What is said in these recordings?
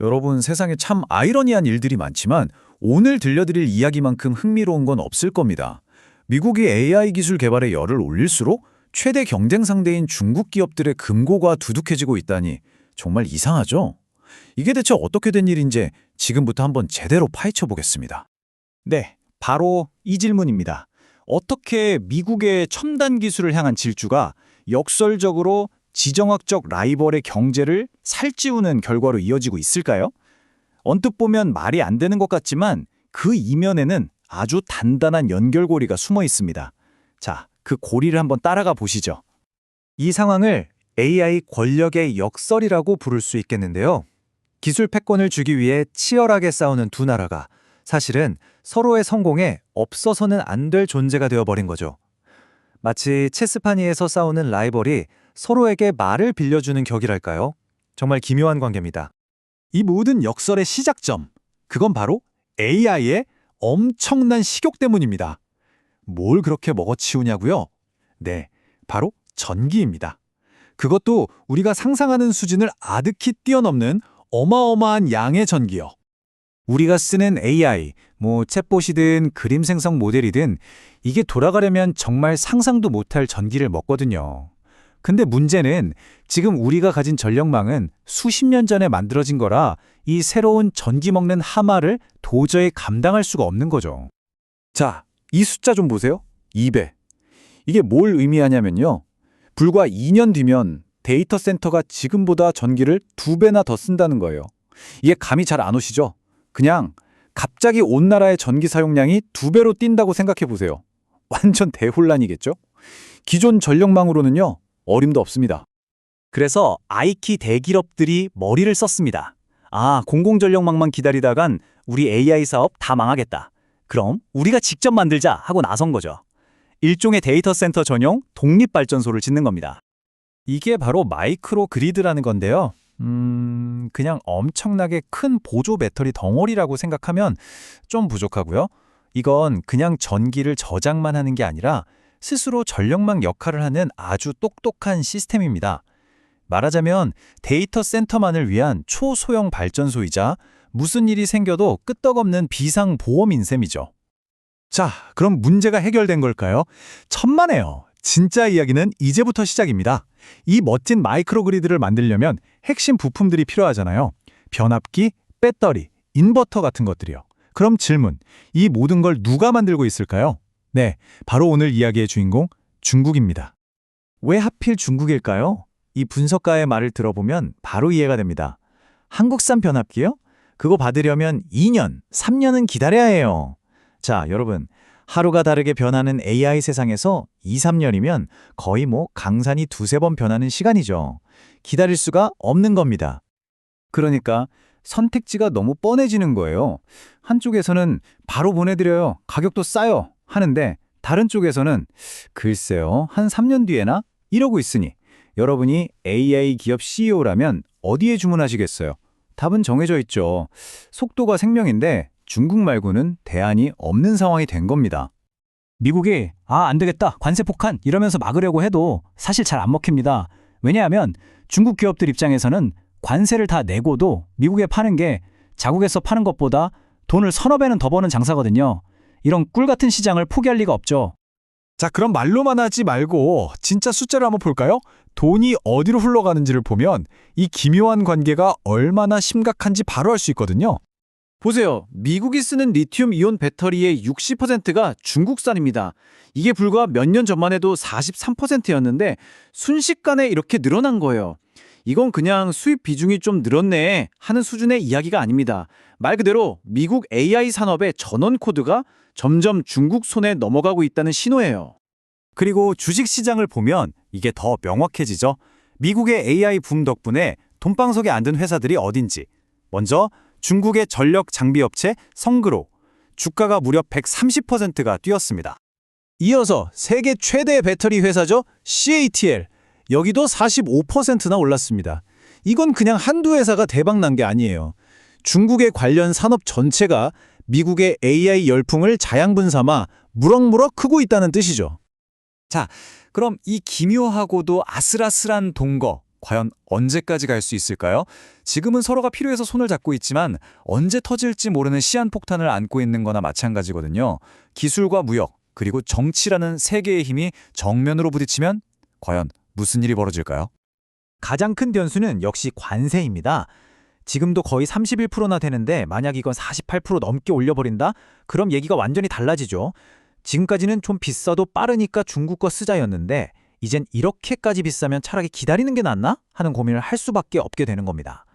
여러분, 세상에 참 아이러니한 일들이 많지만 오늘 들려드릴 이야기만큼 흥미로운 건 없을 겁니다. 미국이 AI 기술 개발에 열을 올릴수록 최대 경쟁 상대인 중국 기업들의 금고가 두둑해지고 있다니 정말 이상하죠? 이게 대체 어떻게 된 일인지 지금부터 한번 제대로 파헤쳐 보겠습니다. 네, 바로 이 질문입니다. 어떻게 미국의 첨단 기술을 향한 질주가 역설적으로 지정학적 라이벌의 경제를 살찌우는 결과로 이어지고 있을까요? 언뜻 보면 말이 안 되는 것 같지만 그 이면에는 아주 단단한 연결고리가 숨어 있습니다. 자, 그 고리를 한번 따라가 보시죠. 이 상황을 AI 권력의 역설이라고 부를 수 있겠는데요. 기술 패권을 주기 위해 치열하게 싸우는 두 나라가 사실은 서로의 성공에 없어서는 안 될 존재가 되어버린 거죠. 마치 체스판 위에서 싸우는 라이벌이 서로에게 말을 빌려주는 격이랄까요? 정말 기묘한 관계입니다. 이 모든 역설의 시작점, 그건 바로 AI의 엄청난 식욕 때문입니다. 뭘 그렇게 먹어치우냐고요? 네, 바로 전기입니다. 그것도 우리가 상상하는 수준을 아득히 뛰어넘는 어마어마한 양의 전기요. 우리가 쓰는 AI, 챗봇이든 그림 생성 모델이든 이게 돌아가려면 정말 상상도 못할 전기를 먹거든요. 근데 문제는 지금 우리가 가진 전력망은 수십 년 전에 만들어진 거라 이 새로운 전기 먹는 하마를 도저히 감당할 수가 없는 거죠. 자, 이 숫자 좀 보세요. 2배. 이게 뭘 의미하냐면요. 불과 2년 뒤면 데이터 센터가 지금보다 전기를 2배나 더 쓴다는 거예요. 이게 감이 잘 안 오시죠? 그냥 갑자기 온 나라의 전기 사용량이 2배로 뛴다고 생각해 보세요. 완전 대혼란이겠죠? 기존 전력망으로는요, 어림도 없습니다. 그래서 IT 대기업들이 머리를 썼습니다. 공공전력망만 기다리다간 우리 AI 사업 다 망하겠다. 그럼 우리가 직접 만들자 하고 나선 거죠. 일종의 데이터 센터 전용 독립발전소를 짓는 겁니다. 이게 바로 마이크로 그리드라는 건데요. 그냥 엄청나게 큰 보조 배터리 덩어리라고 생각하면 좀 부족하고요. 이건 그냥 전기를 저장만 하는 게 아니라 스스로 전력망 역할을 하는 아주 똑똑한 시스템입니다. 말하자면 데이터 센터만을 위한 초소형 발전소이자 무슨 일이 생겨도 끄떡없는 비상보험인 셈이죠. 자, 그럼 문제가 해결된 걸까요? 천만에요. 진짜 이야기는 이제부터 시작입니다. 이 멋진 마이크로그리드를 만들려면 핵심 부품들이 필요하잖아요. 변압기, 배터리, 인버터 같은 것들이요. 그럼 질문, 이 모든 걸 누가 만들고 있을까요? 네, 바로 오늘 이야기의 주인공, 중국입니다. 왜 하필 중국일까요? 이 분석가의 말을 들어보면 바로 이해가 됩니다. 한국산 변압기요? 그거 받으려면 2년, 3년은 기다려야 해요. 자, 여러분, 하루가 다르게 변하는 AI 세상에서 2, 3년이면 거의 강산이 2-3번 변하는 시간이죠. 기다릴 수가 없는 겁니다. 그러니까 선택지가 너무 뻔해지는 거예요. 한쪽에서는 바로 보내드려요. 가격도 싸요. 하는데 다른 쪽에서는 글쎄요, 한 3년 뒤에나? 이러고 있으니 여러분이 AI 기업 CEO라면 어디에 주문하시겠어요? 답은 정해져 있죠. 속도가 생명인데 중국 말고는 대안이 없는 상황이 된 겁니다. 미국이 안 되겠다, 관세 폭탄 이러면서 막으려고 해도 사실 잘 안 먹힙니다. 왜냐하면 중국 기업들 입장에서는 관세를 다 내고도 미국에 파는 게 자국에서 파는 것보다 돈을 서너 배는 더 버는 장사거든요. 이런 꿀 같은 시장을 포기할 리가 없죠. 자, 그럼 말로만 하지 말고 진짜 숫자를 한번 볼까요? 돈이 어디로 흘러가는지를 보면 이 기묘한 관계가 얼마나 심각한지 바로 알 수 있거든요. 보세요. 미국이 쓰는 리튬이온 배터리의 60%가 중국산입니다. 이게 불과 몇 년 전만 해도 43%였는데 순식간에 이렇게 늘어난 거예요. 이건 그냥 수입 비중이 좀 늘었네 하는 수준의 이야기가 아닙니다. 말 그대로 미국 AI 산업의 전원 코드가 점점 중국 손에 넘어가고 있다는 신호예요. 그리고 주식시장을 보면 이게 더 명확해지죠. 미국의 AI 붐 덕분에 돈방석에 앉은 회사들이 어딘지. 먼저 중국의 전력 장비 업체 성그로, 주가가 무려 130%가 뛰었습니다. 이어서 세계 최대 배터리 회사죠, CATL. 여기도 45%나 올랐습니다. 이건 그냥 한두 회사가 대박난 게 아니에요. 중국의 관련 산업 전체가 미국의 AI 열풍을 자양분 삼아 무럭무럭 크고 있다는 뜻이죠. 자, 그럼 이 기묘하고도 아슬아슬한 동거, 과연 언제까지 갈 수 있을까요? 지금은 서로가 필요해서 손을 잡고 있지만 언제 터질지 모르는 시한폭탄을 안고 있는 거나 마찬가지거든요. 기술과 무역, 그리고 정치라는 세 개의 힘이 정면으로 부딪히면 과연 무슨 일이 벌어질까요? 가장 큰 변수는 역시 관세입니다. 지금도 거의 31%나 되는데 만약 이건 48% 넘게 올려버린다? 그럼 얘기가 완전히 달라지죠. 지금까지는 좀 비싸도 빠르니까 중국 거 쓰자였는데 이젠 이렇게까지 비싸면 차라리 기다리는 게 낫나? 하는 고민을 할 수밖에 없게 되는 겁니다.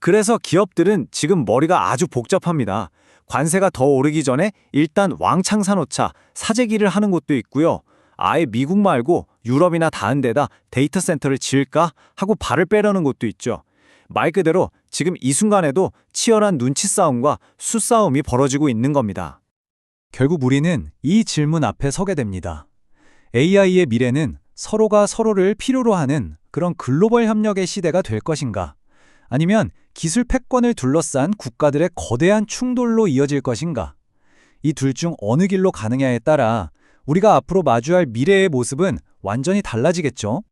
그래서 기업들은 지금 머리가 아주 복잡합니다. 관세가 더 오르기 전에 일단 왕창 사놓자 사재기를 하는 곳도 있고요. 아예 미국 말고 유럽이나 다른 데다 데이터 센터를 지을까 하고 발을 빼려는 곳도 있죠. 말 그대로 지금 이 순간에도 치열한 눈치 싸움과 수싸움이 벌어지고 있는 겁니다. 결국 우리는 이 질문 앞에 서게 됩니다. AI의 미래는 서로가 서로를 필요로 하는 그런 글로벌 협력의 시대가 될 것인가? 아니면 기술 패권을 둘러싼 국가들의 거대한 충돌로 이어질 것인가? 이 둘 중 어느 길로 가느냐에 따라 우리가 앞으로 마주할 미래의 모습은 완전히 달라지겠죠?